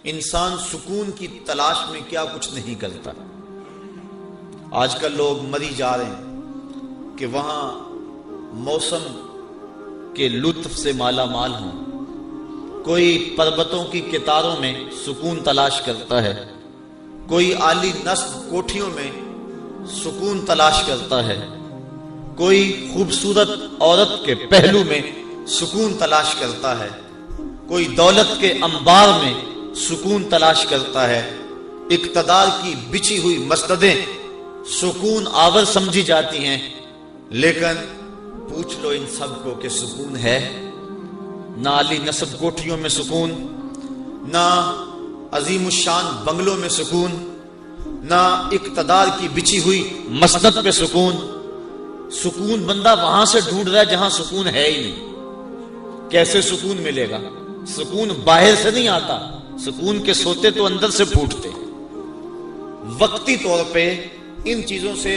انسان سکون کی تلاش میں کیا کچھ نہیں کرتا۔ آج کل لوگ مری جا رہے ہیں کہ وہاں موسم کے لطف سے مالا مال ہوں، کوئی پربتوں کی کتاروں میں سکون تلاش کرتا ہے، کوئی عالی نصب کوٹھیوں میں سکون تلاش کرتا ہے، کوئی خوبصورت عورت کے پہلو میں سکون تلاش کرتا ہے، کوئی دولت کے انبار میں سکون تلاش کرتا ہے، اقتدار کی بچھی ہوئی مسندیں سکون آور سمجھی جاتی ہیں، لیکن پوچھ لو ان سب کو کہ سکون ہے؟ نہ علی نصب کوٹھیوں میں سکون، نہ عظیم الشان بنگلوں میں سکون، نہ اقتدار کی بچھی ہوئی مسند پہ سکون۔ سکون بندہ وہاں سے ڈھونڈ رہا ہے جہاں سکون ہے ہی نہیں۔ کیسے سکون ملے گا؟ سکون باہر سے نہیں آتا، سکون کے سوتے تو اندر سے پھوٹتے۔ وقتی طور پہ ان چیزوں سے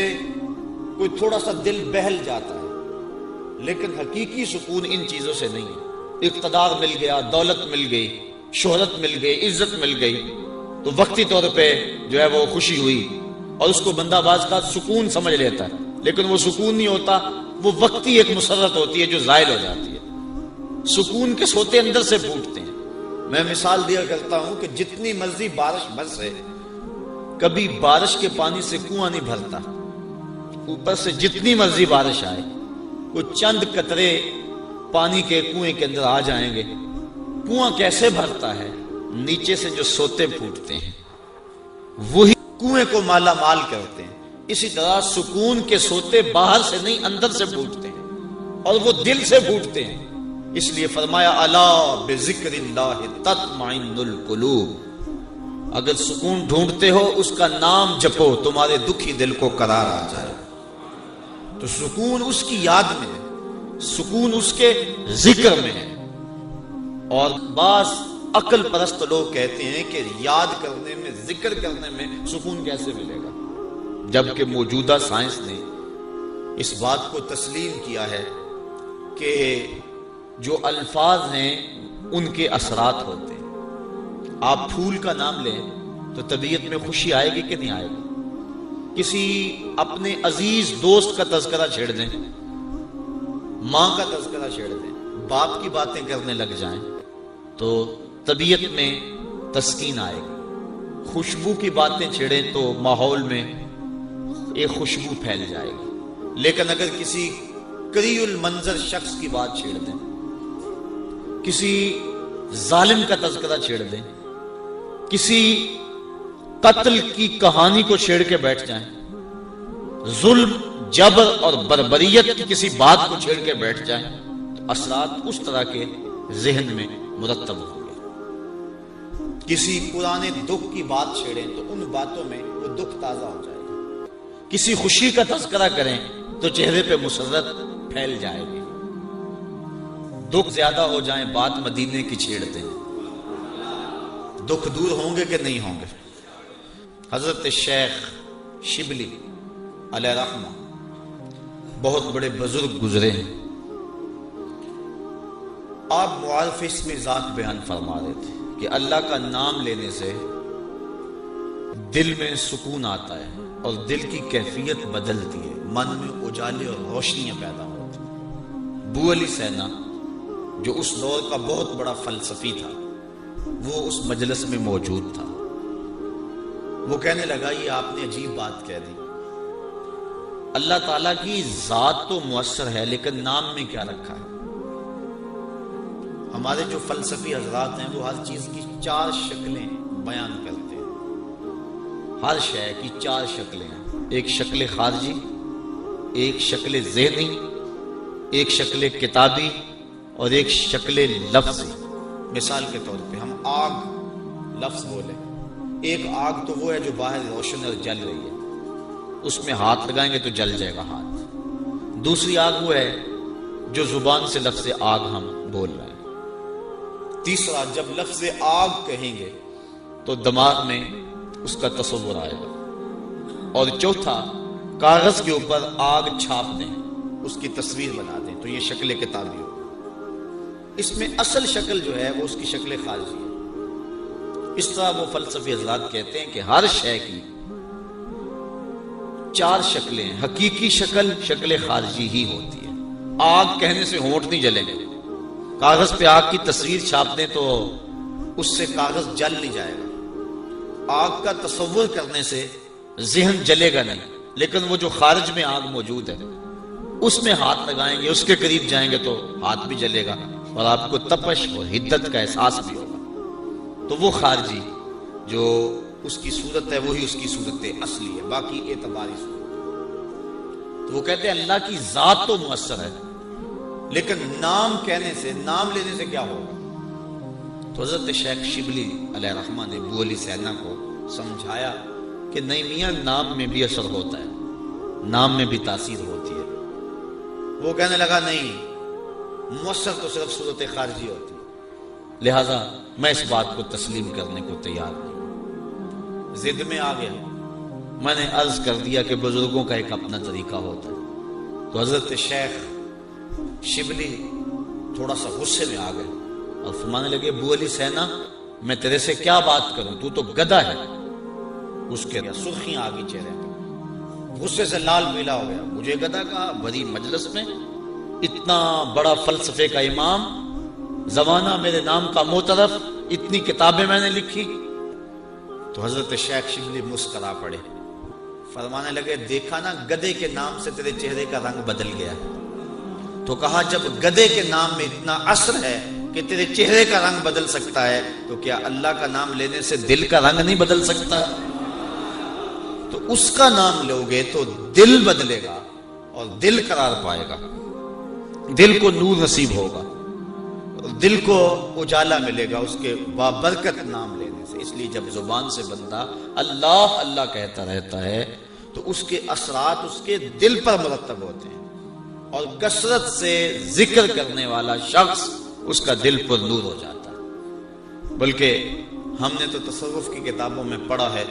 کوئی تھوڑا سا دل بہل جاتا ہے، لیکن حقیقی سکون ان چیزوں سے نہیں ہے۔ اقتدار مل گیا، دولت مل گئی، شہرت مل گئی، عزت مل گئی تو وقتی طور پہ جو ہے وہ خوشی ہوئی اور اس کو بندہ باز کا سکون سمجھ لیتا ہے، لیکن وہ سکون نہیں ہوتا، وہ وقتی ایک مسرت ہوتی ہے جو زائل ہو جاتی ہے۔ سکون کے سوتے اندر سے پھوٹتے ہیں۔ میں مثال دیا کرتا ہوں کہ جتنی مرضی بارش برسے، کبھی بارش کے پانی سے کنواں نہیں بھرتا۔ اوپر سے جتنی مرضی بارش آئے، وہ چند قطرے پانی کے کنویں کے اندر آ جائیں گے۔ کنواں کیسے بھرتا ہے؟ نیچے سے جو سوتے پھوٹتے ہیں وہی کنویں کو مالا مال کرتے ہیں۔ اسی طرح سکون کے سوتے باہر سے نہیں اندر سے پھوٹتے ہیں اور وہ دل سے پھوٹتے ہیں۔ اس لیے فرمایا الا بذکر اللہ تطمئن القلوب، اگر سکون ڈھونڈتے ہو اس کا نام جپو، تمہارے دکھی دل کو قرار آ جائے۔ تو سکون اس کی یاد میں ہے، سکون اس کے ذکر میں ہے۔ اور بعض عقل پرست لوگ کہتے ہیں کہ یاد کرنے میں، ذکر کرنے میں سکون کیسے ملے گا، جبکہ موجودہ سائنس نے اس بات کو تسلیم کیا ہے کہ جو الفاظ ہیں ان کے اثرات ہوتے ہیں۔ آپ پھول کا نام لیں تو طبیعت میں خوشی آئے گی کہ نہیں آئے گی؟ کسی اپنے عزیز دوست کا تذکرہ چھیڑ دیں، ماں کا تذکرہ چھیڑ دیں، باپ کی باتیں کرنے لگ جائیں تو طبیعت میں تسکین آئے گی۔ خوشبو کی باتیں چھیڑیں تو ماحول میں ایک خوشبو پھیل جائے گی۔ لیکن اگر کسی کری المنظر شخص کی بات چھیڑ دیں، کسی ظالم کا تذکرہ چھیڑ دیں، کسی قتل کی کہانی کو چھیڑ کے بیٹھ جائیں، ظلم، جبر اور بربریت کی کسی بات کو چھیڑ کے بیٹھ جائیں تو اثرات اس طرح کے ذہن میں مرتب ہوں گے۔ کسی پرانے دکھ کی بات چھیڑیں تو ان باتوں میں وہ دکھ تازہ ہو جائے گا۔ کسی خوشی کا تذکرہ کریں تو چہرے پہ مسرت پھیل جائے گی۔ دکھ زیادہ ہو جائیں، بات مدینے کی چھیڑ دیں، دکھ دور ہوں گے کہ نہیں ہوں گے؟ حضرت شیخ شبلی علیہ رحمہ بہت بڑے بزرگ گزرے ہیں۔ آپ معارف اسم ذات بیان فرما رہے تھے کہ اللہ کا نام لینے سے دل میں سکون آتا ہے اور دل کی کیفیت بدلتی ہے، من میں اجالے اور روشنیاں پیدا ہوتی ہیں۔ ابو علی سینا جو اس دور کا بہت بڑا فلسفی تھا، وہ اس مجلس میں موجود تھا۔ وہ کہنے لگا یہ آپ نے عجیب بات کہہ دی، اللہ تعالیٰ کی ذات تو مؤثر ہے لیکن نام میں کیا رکھا ہے؟ ہمارے جو فلسفی حضرات ہیں وہ ہر چیز کی 4 شکلیں بیان کرتے ہیں۔ ہر شے کی 4 شکلیں ہیں، ایک شکل خارجی، ایک شکل ذہنی، ایک شکل کتابی اور ایک شکل لفظی۔ مثال کے طور پہ ہم آگ لفظ بولیں، ایک آگ تو وہ ہے جو باہر روشن اور جل رہی ہے، اس میں ہاتھ لگائیں گے تو جل جائے گا ہاتھ۔ دوسری آگ وہ ہے جو زبان سے لفظ آگ ہم بول رہے ہیں۔ تیسرا، جب لفظ آگ کہیں گے تو دماغ میں اس کا تصور آئے گا۔ اور چوتھا، کاغذ کے اوپر آگ چھاپ دیں، اس کی تصویر بنا دیں تو یہ شکل کتابی ہو۔ اس میں اصل شکل جو ہے وہ اس کی شکل خارجی ہے، اس طرح وہ فلسفی حضرات کہتے ہیں کہ ہر شے کی 4 شکلیں ہیں. حقیقی شکل خارجی ہی ہوتی ہے. آگ کہنے سے ہونٹ نہیں جلیں گے. کاغذ پہ آگ کی تصویر چھاپ دیں تو اس سے کاغذ جل نہیں جائے گا. آگ کا تصور کرنے سے ذہن جلے گا نہیں. لیکن وہ جو خارج میں آگ موجود ہے اس میں ہاتھ لگائیں گے, اس کے قریب جائیں گے تو ہاتھ بھی جلے گا اور آپ کو تپش اور حدت کا احساس بھی ہوگا. تو وہ خارجی جو اس کی صورت ہے وہی اس کی صورت اصلی ہے, باقی اعتباری صورت. تو وہ کہتے ہیں اللہ کی ذات تو مؤثر ہے, لیکن نام کہنے سے, نام لینے سے کیا ہوگا. تو حضرت شیخ شبلی علیہ الرحمہ نے ابو علی سینا کو سمجھایا کہ نہیں میاں, نام میں بھی اثر ہوتا ہے, نام میں بھی تاثیر ہوتی ہے. وہ کہنے لگا نہیں, مؤثر تو صرف صورت خارجی ہوتی ہے, لہذا میں اس بات کو تسلیم کرنے کو تیار نہیں. ضد میں آ گیا. میں نے عرض کر دیا کہ بزرگوں کا ایک اپنا طریقہ ہوتا ہے. تو حضرت شیخ شبلی تھوڑا سا غصے میں آ گئے اور فرمانے لگے ابو علی سینا میں تیرے سے کیا بات کروں, تو تو گدھا ہے. اس کے سرخیاں آ گئی چہرے پہ, غصے سے لال پیلا ہو گیا. مجھے گدھا کہا, بڑی مجلس میں اتنا بڑا فلسفے کا امام, زمانہ میرے نام کا معترف, اتنی کتابیں میں نے لکھی. تو حضرت شیخ شبلی مسکرا پڑے, فرمانے لگے دیکھا نا گدھے کے نام سے تیرے چہرے کا رنگ بدل گیا. تو کہا جب گدھے کے نام میں اتنا اثر ہے کہ تیرے چہرے کا رنگ بدل سکتا ہے, تو کیا اللہ کا نام لینے سے دل کا رنگ نہیں بدل سکتا؟ تو اس کا نام لوگے تو دل بدلے گا اور دل قرار پائے گا, دل کو نور نصیب ہوگا, دل کو اجالا ملے گا اس کے بابرکت نام لینے سے. اس لیے جب زبان سے بندہ اللہ اللہ کہتا رہتا ہے تو اس کے اثرات اس کے دل پر مرتب ہوتے ہیں, اور کثرت سے ذکر کرنے والا شخص اس کا دل پر نور ہو جاتا ہے. بلکہ ہم نے تو تصوف کی کتابوں میں پڑھا ہے,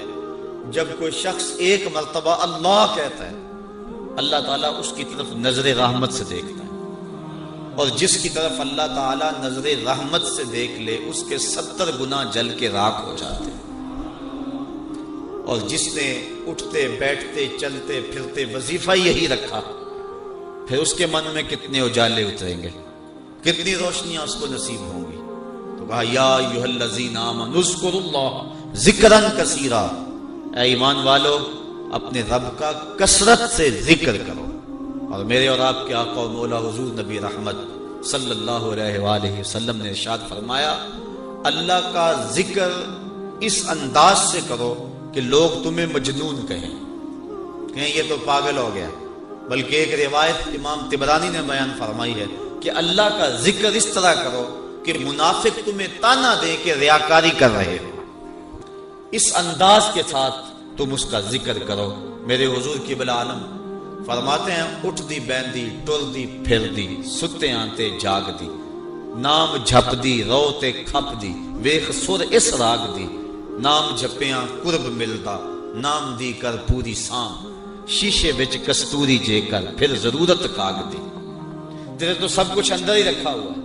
جب کوئی شخص ایک مرتبہ اللہ کہتا ہے, اللہ تعالیٰ اس کی طرف نظر رحمت سے دیکھتا ہے, اور جس کی طرف اللہ تعالیٰ نظر رحمت سے دیکھ لے اس کے 70 گنا جل کے راکھ ہو جاتے ہیں. اور جس نے اٹھتے بیٹھتے چلتے پھرتے وظیفہ یہی رکھا, پھر اس کے من میں کتنے اجالے اتریں گے, کتنی روشنیاں اس کو نصیب ہوں گی. تو کہا یا ایھا الذین آمنوا اذکروا اللہ ذکرا کثیرا, اے ایمان والو اپنے رب کا کثرت سے ذکر کرو. اور میرے اور آپ کے آقا و مولا حضور نبی رحمت صلی اللہ علیہ وآلہ وسلم نے ارشاد فرمایا, اللہ کا ذکر اس انداز سے کرو کہ لوگ تمہیں مجنون کہیں یہ تو پاگل ہو گیا. بلکہ ایک روایت امام طبرانی نے بیان فرمائی ہے کہ اللہ کا ذکر اس طرح کرو کہ منافق تمہیں تانا دے کہ ریاکاری کر رہے ہو. اس انداز کے ساتھ تم اس کا ذکر کرو. میرے حضور قبلہ عالم فرماتے ہیں, اٹھ دی بیندی ٹر دی پھر دی, ستے آنتے جاگ دی, نام جھپ دی روتے کھپ دی, ویخ سر اس راگ دی, نام جھپیاں قرب ملدا, نام دی کر پوری سام, شیشے بچ کستوری جے کر پھر ضرورت کاگ دی. تیرے تو سب کچھ اندر ہی رکھا ہوا ہے,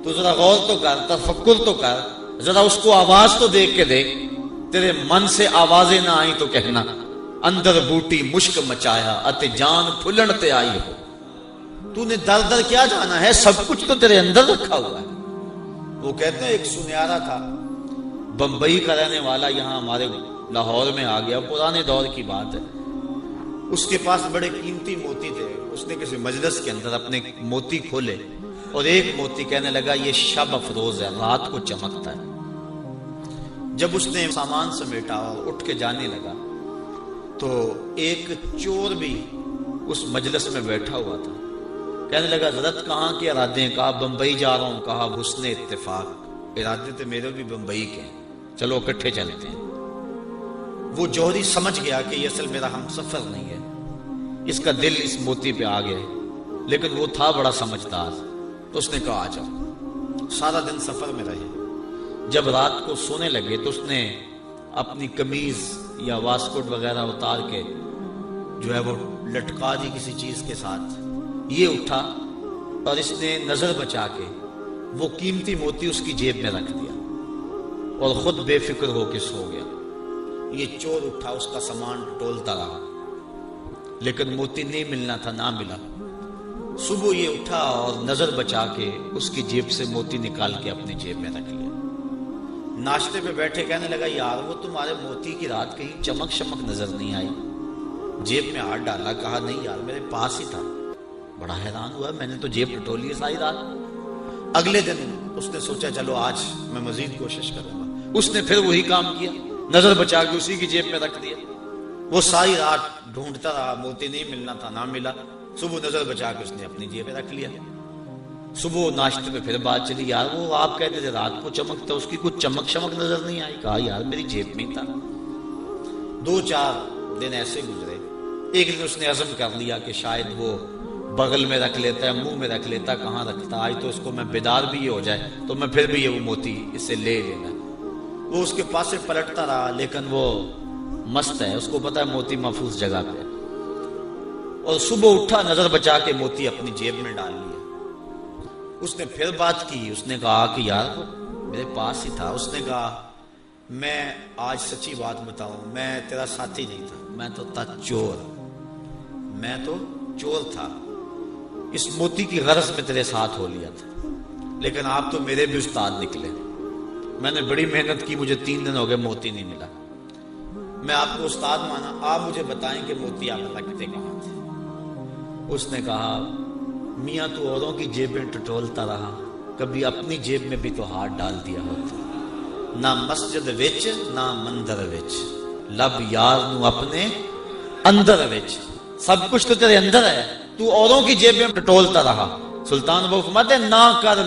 تو ذرا غور تو کر, تفکر تو کر, ذرا اس کو آواز تو دیکھ کے دیکھ. تیرے من سے آوازیں نہ آئیں تو کہنا اندر بوٹی مشک مچایا اتے جان پھلن تے آئی ہو. تو نے در در کیا جانا ہے, سب کچھ تو تیرے اندر رکھا ہوا ہے. وہ کہتے ہیں ایک سنیارا تھا, بمبئی کا رہنے والا, یہاں ہمارے لاہور میں آ گیا, پرانے دور کی بات ہے. اس کے پاس بڑے قیمتی موتی تھے. اس نے کسی مجلس کے اندر اپنے موتی کھولے اور ایک موتی کہنے لگا یہ شب افروز ہے, رات کو چمکتا ہے. جب اس نے سامان سمیٹا اور اٹھ کے جانے لگا تو ایک چور بھی اس مجلس میں بیٹھا ہوا تھا. کہنے لگا حضرت کہاں کے ارادے ہیں؟ کہا بمبئی جا رہا ہوں. کہا حسن اتفاق, ارادے تو میرے بھی بمبئی کے ہیں, چلو اکٹھے چلتے ہیں. وہ جوہری سمجھ گیا کہ یہ اصل میرا ہم سفر نہیں ہے, اس کا دل اس موتی پہ آ گیا, لیکن وہ تھا بڑا سمجھدار. تو اس نے کہا آ جاؤ. سارا دن سفر میں رہے. جب رات کو سونے لگے تو اس نے اپنی قمیض یا واسکٹ وغیرہ اتار کے جو ہے وہ لٹکا دی کسی چیز کے ساتھ. یہ اٹھا اور اس نے نظر بچا کے وہ قیمتی موتی اس کی جیب میں رکھ دیا اور خود بے فکر ہو کے سو گیا۔ یہ چور اٹھا، اس کا سامان ٹولتا رہا، لیکن موتی نہیں ملنا تھا، نہ ملا۔ صبح یہ اٹھا اور نظر بچا کے اس کی جیب سے موتی نکال کے اپنی جیب میں رکھ لیا۔ ناشتے پہ بیٹھے کہنے لگا یار وہ تمہارے موتی کی رات کہیں چمک شمک نظر نہیں آئی؟ جیب میں ہاتھ ڈالا، کہا نہیں یار میرے پاس ہی تھا۔ بڑا حیران ہوا، میں نے تو جیب ٹٹولی ہے ساری رات۔ اگلے دن اس نے سوچا چلو آج میں مزید کوشش کروں گا۔ اس نے پھر وہی کام کیا، نظر بچا کے اسی کی جیب میں رکھ دیا۔ وہ ساری رات ڈھونڈتا رہا، موتی نہیں ملنا تھا، نہ ملا۔ صبح نظر بچا کے اس نے اپنی جیب میں رکھ لیا۔ صبح ناشتے میں پھر بات چلی، یار وہ آپ کہتے تھے رات کو چمکتا، اس کی کچھ چمک شمک نظر نہیں آئی؟ کہا یار میری جیب میں تھا۔ 2-4 دن ایسے گزرے۔ ایک دن اس نے عزم کر لیا کہ شاید وہ بغل میں رکھ لیتا ہے، منہ میں رکھ لیتا، کہاں رکھتا، آج تو اس کو میں بیدار بھی ہو جائے تو میں پھر بھی یہ وہ موتی اس سے لے لینا۔ وہ اس کے پاس سے پلٹتا رہا، لیکن وہ مست ہے، اس کو پتا ہے موتی محفوظ جگہ پہ۔ اور صبح اٹھا، نظر بچا کے موتی اپنی جیب میں ڈال لیا۔ اس نے پھر بات کی، اس نے کہا کہ یار میرے پاس ہی تھا۔ اس نے کہا میں آج سچی بات بتاؤں، میں تیرا ساتھی نہیں تھا، میں تو تھا چور، میں تو چور تھا، اس موتی کی غرض میں تیرے ساتھ ہو لیا تھا، لیکن آپ تو میرے بھی استاد نکلے۔ میں نے بڑی محنت کی، مجھے 3 دن ہو گئے موتی نہیں ملا، میں آپ کو استاد مانا، آپ مجھے بتائیں کہ موتی آپ رکھتے کہاں تھے؟ اس نے کہا میاں تو اوروں کی جیبیں ٹٹولتا رہا، کبھی اپنی جیب میں بھی تو ہاتھ ڈال دیا ہوتا، نہ مسجد وچ نہ مندر وچ، لب یار نو اپنے اندر وچ، سب کچھ تو تیرے اندر ہے، تو اوروں کی جیب میں ٹٹولتا رہا۔ سلطان وہ فرماتے ہیں نہ کر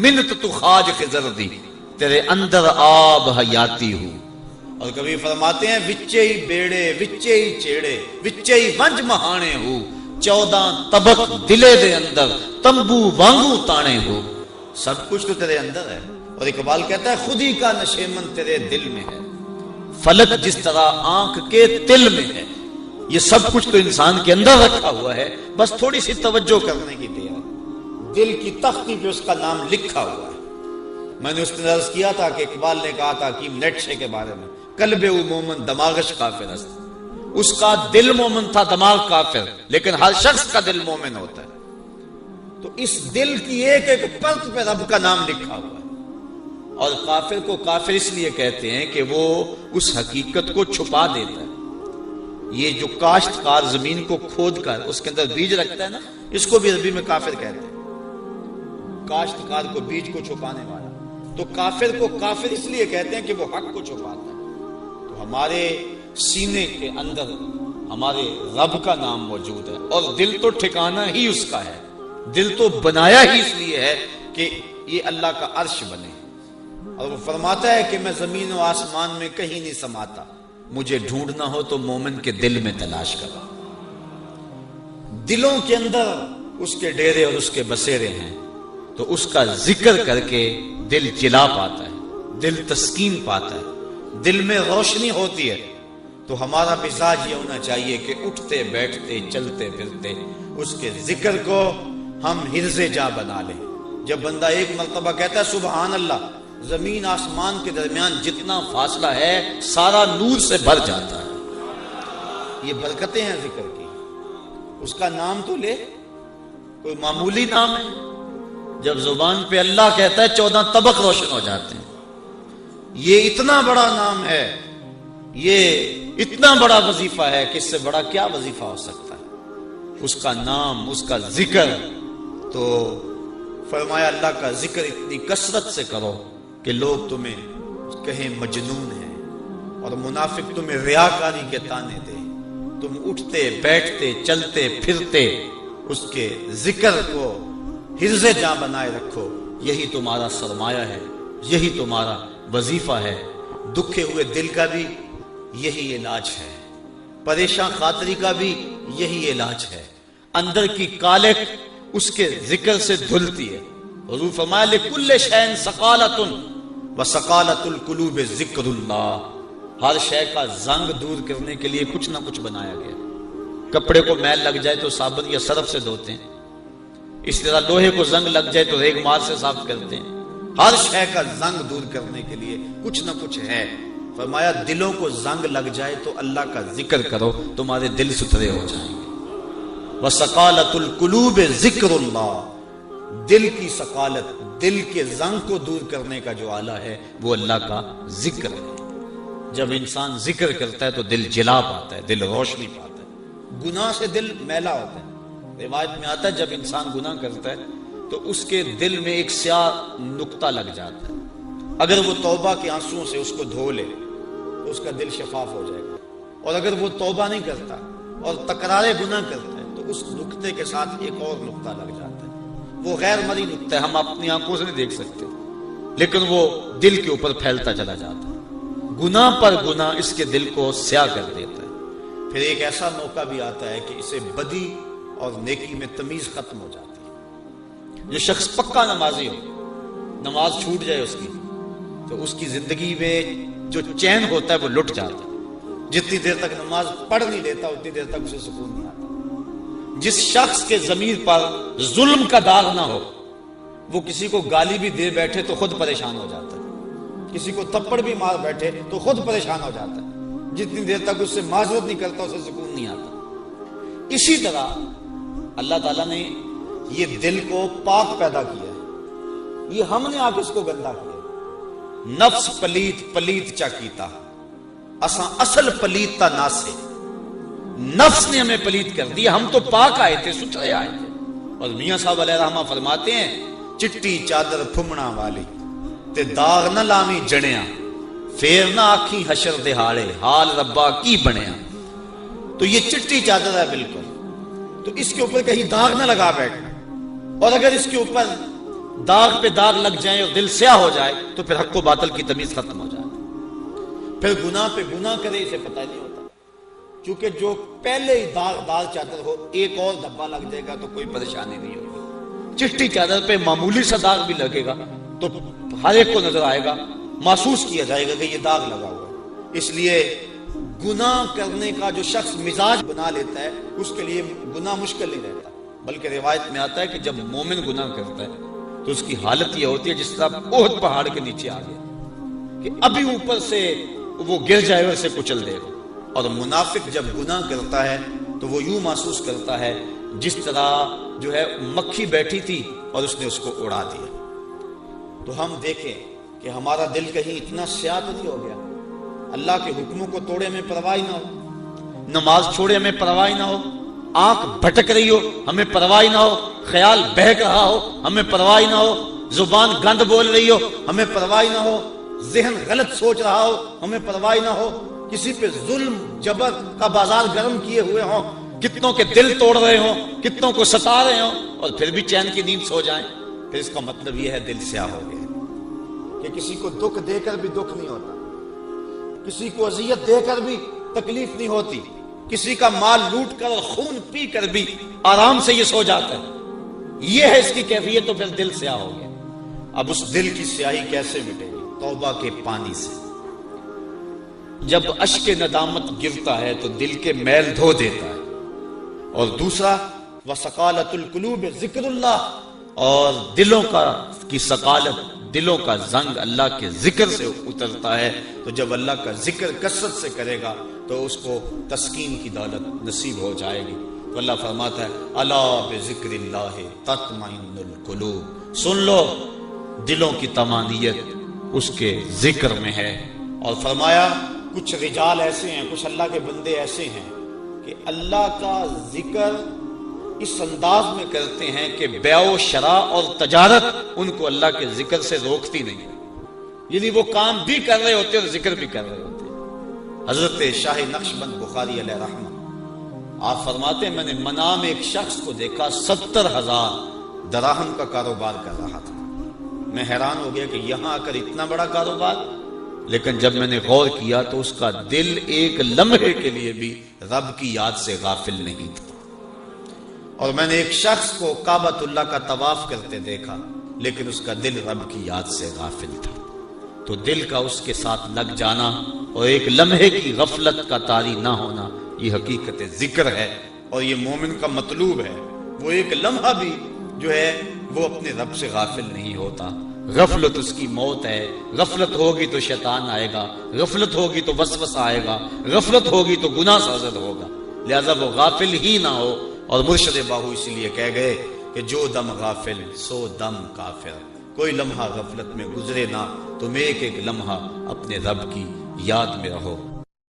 منت تو خواج خضر دی، تیرے اندر آب حیاتی ہوں۔ اور کبھی فرماتے ہیں وچے ہی بیڑے، وچے ہی چیڑے، وچے ہی ونج مہانے ہو، 14 طبق دلے دے اندر تمبو وانگو تانے ہو، سب کچھ تو تیرے اندر ہے۔ اور اقبال کہتا ہے خود ہی کا نشیمن تیرے دل میں ہے، فلک جس طرح آنکھ کے تل میں ہے، یہ سب کچھ تو انسان کے اندر رکھا ہوا ہے، بس تھوڑی سی توجہ کرنے کی دیر ہے۔ دل کی تختی پہ اس کا نام لکھا ہوا ہے۔ میں نے اس نے عرض کیا تھا کہ اقبال نے کہا تھا حکیم نیٹشے کے بارے میں، قلب او مومن دماغش کافر است، اس کا دل مومن تھا، دماغ کافر، لیکن ہر شخص کا دل مومن ہوتا ہے۔ تو اس دل کی ایک ایک پرت پہ رب کا نام لکھا ہوا ہے۔ اور کافر کو کافر اس لیے کہتے ہیں کہ وہ اس حقیقت کو چھپا دیتا ہے۔ یہ جو کاشتکار زمین کو کھود کر اس کے اندر بیج رکھتا ہے نا، اس کو بھی عربی میں کافر کہتے ہیں، کاشتکار کو بیج کو چھپانے والا۔ تو کافر کو کافر اس لیے کہتے ہیں کہ وہ حق کو چھپاتا ہے۔ تو ہمارے سینے کے اندر ہمارے رب کا نام موجود ہے، اور دل تو ٹھکانہ ہی اس کا ہے، دل تو بنایا ہی اس لیے ہے کہ یہ اللہ کا عرش بنے۔ اور وہ فرماتا ہے کہ میں زمین و آسمان میں کہیں نہیں سماتا، مجھے ڈھونڈنا ہو تو مومن کے دل میں تلاش کرو۔ دلوں کے اندر اس کے ڈیرے اور اس کے بسیرے ہیں، تو اس کا ذکر کر کے دل جلا پاتا ہے، دل تسکین پاتا ہے، دل میں روشنی ہوتی ہے۔ تو ہمارا مزاج یہ ہونا چاہیے کہ اٹھتے بیٹھتے چلتے پھرتے اس کے ذکر کو ہم حرز جاں بنا لیں۔ جب بندہ ایک مرتبہ کہتا ہے سبحان اللہ، زمین آسمان کے درمیان جتنا فاصلہ ہے سارا نور سے بھر جاتا ہے۔ یہ برکتیں ہیں ذکر کی۔ اس کا نام تو لے، کوئی معمولی نام ہے؟ جب زبان پہ اللہ کہتا ہے 14 طبق روشن ہو جاتے ہیں۔ یہ اتنا بڑا نام ہے، یہ اتنا بڑا وظیفہ ہے کہ اس سے بڑا کیا وظیفہ ہو سکتا ہے؟ اس کا نام، اس کا ذکر۔ تو فرمایا اللہ کا ذکر اتنی کثرت سے کرو کہ لوگ تمہیں کہیں مجنون ہیں، اور منافق تمہیں ریاکاری کے تانے دے۔ تم اٹھتے بیٹھتے چلتے پھرتے اس کے ذکر کو حرز جاں بنائے رکھو، یہی تمہارا سرمایہ ہے، یہی تمہارا وظیفہ ہے۔ دکھے ہوئے دل کا بھی یہی علاج ہے، پریشان خاطری کا بھی یہی علاج ہے۔ اندر کی کالک اس کے ذکر سے دھلتی ہے۔ حضور فرمایا لکل شیء سقالۃ وسقالۃ القلوب ذکر اللہ، ہر شے کا زنگ دور کرنے کے لیے کچھ نہ کچھ بنایا گیا۔ کپڑے کو میل لگ جائے تو صابن یا سرف سے دھوتے ہیں، اس طرح لوہے کو زنگ لگ جائے تو ریگ مار سے صاف کرتے ہیں۔ ہر شے کا زنگ دور کرنے کے لیے کچھ نہ کچھ ہے۔ فرمایا دلوں کو زنگ لگ جائے تو اللہ کا ذکر کرو، تمہارے دل ستھرے ہو جائیں گے۔ وَسَقَالَةُ الْقُلُوبِ ذِكْرُ اللَّهِ، دل کی سقالت، دل کے زنگ کو دور کرنے کا جو آلہ ہے وہ اللہ کا ذکر ہے۔ جب انسان ذکر کرتا ہے تو دل جلا پاتا ہے، دل روشنی پاتا ہے۔ گناہ سے دل میلا ہوتا ہے۔ روایت میں آتا ہے جب انسان گناہ کرتا ہے تو اس کے دل میں ایک سیاہ نقطہ لگ جاتا ہے، اگر وہ توبہ کے آنسوؤں سے اس کو دھو لے تو اس کا دل شفاف ہو جائے گا، اور اگر وہ توبہ نہیں کرتا اور تکرار گناہ کرتا ہے تو اس نقطے کے ساتھ ایک اور نقطہ لگ جاتا ہے۔ وہ غیر مرئی نقطہ ہے، ہم اپنی آنکھوں سے نہیں دیکھ سکتے، لیکن وہ دل کے اوپر پھیلتا چلا جاتا ہے۔ گناہ پر گناہ اس کے دل کو سیاہ کر دیتا ہے۔ پھر ایک ایسا موقع بھی آتا ہے کہ اسے بدی اور نیکی میں تمیز ختم ہو جاتی ہے۔ جو شخص پکا نمازی ہو، نماز چھوٹ جائے اس کی تو اس کی زندگی میں جو چین ہوتا ہے وہ لٹ جاتا ہے۔ جتنی دیر تک نماز پڑھ نہیں لیتا اتنی دیر تک اسے سکون نہیں آتا۔ جس شخص کے ضمیر پر ظلم کا داغ نہ ہو، وہ کسی کو گالی بھی دے بیٹھے تو خود پریشان ہو جاتا ہے، کسی کو تھپڑ بھی مار بیٹھے تو خود پریشان ہو جاتا ہے۔ جتنی دیر تک اس سے معذرت نہیں کرتا اسے سکون نہیں آتا۔ اسی طرح اللہ تعالیٰ نے یہ دل کو پاک پیدا کیا ہے، یہ ہم نے آ کے اس کو گندا کیا۔ نفس پلیت پلیت چا کیتا، اساں اصل پلیت تا ناسے، نفس نے ہمیں پلیت کر دیا، ہم تو پاک آئے تھے، ستھرے آئے تھے۔ اور میاں صاحب علیہ رحمہ فرماتے ہیں چٹی چادر پھمنا والی تے داغ نہ لاویں جڑیاں، پھر نہ آکھی حشر دہاڑے حال ربا کی بنیا۔ تو یہ چٹی چادر ہے بالکل، تو اس کے اوپر کہیں داغ نہ لگا بیٹھنا، اور اگر اس کے اوپر داغ پہ داغ لگ جائیں اور دل سیاہ ہو جائے تو پھر حق و باطل کی تمیز ختم ہو جائے۔ پھر گناہ پہ گناہ کرے اسے پتہ نہیں ہوتا، کیونکہ جو پہلے ہی داغ چادر ہو ایک اور دھبا لگ جائے گا تو کوئی پریشانی نہیں ہوگی۔ چٹی چادر پہ معمولی سا داغ بھی لگے گا تو ہر ایک کو نظر آئے گا، محسوس کیا جائے گا کہ یہ داغ لگا ہوا ہے۔ اس لیے گناہ کرنے کا جو شخص مزاج بنا لیتا ہے اس کے لیے گناہ مشکل نہیں رہتا، بلکہ روایت میں آتا ہے کہ جب مومن گناہ کرتا ہے تو اس کی حالت یہ ہوتی ہے جس طرح احد پہاڑ کے نیچے آ گیا کہ ابھی اوپر سے وہ گر جائے ویسے کچل دے گا۔ اور منافق جب گناہ کرتا ہے تو وہ یوں محسوس کرتا ہے جس طرح جو ہے مکھی بیٹھی تھی اور اس نے اس کو اڑا دیا۔ تو ہم دیکھیں کہ ہمارا دل کہیں اتنا سیاہ تو نہیں ہو گیا، اللہ کے حکموں کو توڑے ہمیں پرواہ نہ ہو، نماز چھوڑے ہمیں پرواہ نہ ہو، آنکھ بھٹک رہی ہو ہمیں پرواہ نہ ہو، خیال بہک رہا ہو ہمیں پرواہ نہ ہو، زبان گند بول رہی ہو ہمیں پرواہ نہ ہو، ذہن غلط سوچ رہا ہو ہمیں پرواہ نہ ہو، کسی پہ ظلم جبر کا بازار گرم کیے ہوئے ہوں، کتنوں کے دل توڑ رہے ہوں، کتنوں کو ستا رہے ہوں، اور پھر بھی چین کی نیند سو جائیں، پھر اس کا مطلب یہ ہے دل سیاہ ہو گیا کہ کسی کو دکھ دے کر بھی دکھ نہیں ہوتا، کسی کو اذیت دے کر بھی تکلیف نہیں ہوتی، کسی کا مال لوٹ کر اور خون پی کر بھی آرام سے یہ سو جاتا ہے۔ یہ ہے اس کی کیفیت، تو پھر دل سیاہ ہو گیا۔ اب اس دل کی سیاہی کیسے مٹے گی؟ توبہ کے پانی سے۔ جب اشک ندامت گرتا ہے تو دل کے میل دھو دیتا ہے۔ اور دوسرا وَسَقَالَةُ الْقُلُوبِ ذِكْرُ اللَّهِ، اور دلوں کی سقالت، دلوں کا زنگ اللہ کے ذکر سے اترتا ہے، تو جب اللہ کا ذکر کثرت سے کرے گا تو اس کو تسکین کی دولت نصیب ہو جائے گی۔ تو اللہ فرماتا ہے الا بذکر اللہ تطمئن القلوب، سن لو دلوں کی طمانینت اس کے ذکر میں ہے۔ اور فرمایا کچھ رجال ایسے ہیں، کچھ اللہ کے بندے ایسے ہیں کہ اللہ کا ذکر اس انداز میں کرتے ہیں کہ بیع و شراء اور تجارت ان کو اللہ کے ذکر سے روکتی نہیں، یعنی وہ کام بھی کر رہے ہوتے اور ذکر بھی کر رہے ہوتے۔ حضرت شاہ نقشبند بخاری علیہ رحمہ آپ فرماتے ہیں میں نے منام میں ایک شخص کو دیکھا 70,000 دراہم کا کاروبار کر رہا تھا۔ میں حیران ہو گیا کہ یہاں آ کر اتنا بڑا کاروبار، لیکن جب میں نے غور کیا تو اس کا دل ایک لمحے کے لیے بھی رب کی یاد سے غافل نہیں تھا۔ اور میں نے ایک شخص کو کعبۃ اللہ کا طواف کرتے دیکھا لیکن اس کا دل رب کی یاد سے غافل تھا۔ تو دل کا اس کے ساتھ لگ جانا اور ایک لمحے کی غفلت کا طاری نہ ہونا، یہ حقیقت ذکر ہے اور یہ مومن کا مطلوب ہے۔ وہ ایک لمحہ بھی جو ہے وہ اپنے رب سے غافل نہیں ہوتا۔ غفلت اس کی موت ہے. غفلت ہوگی تو شیطان آئے گا، غفلت ہوگی تو وسوسہ آئے گا، غفلت ہوگی تو گناہ سازد ہوگا. لہذا وہ غافل ہی نہ ہو. اور مرشد باہو اس لیے کہہ گئے کہ جو دم غافل سو دم کافر. کوئی لمحہ غفلت میں گزرے نہ، تم ایک ایک لمحہ اپنے رب کی یاد میں رہو.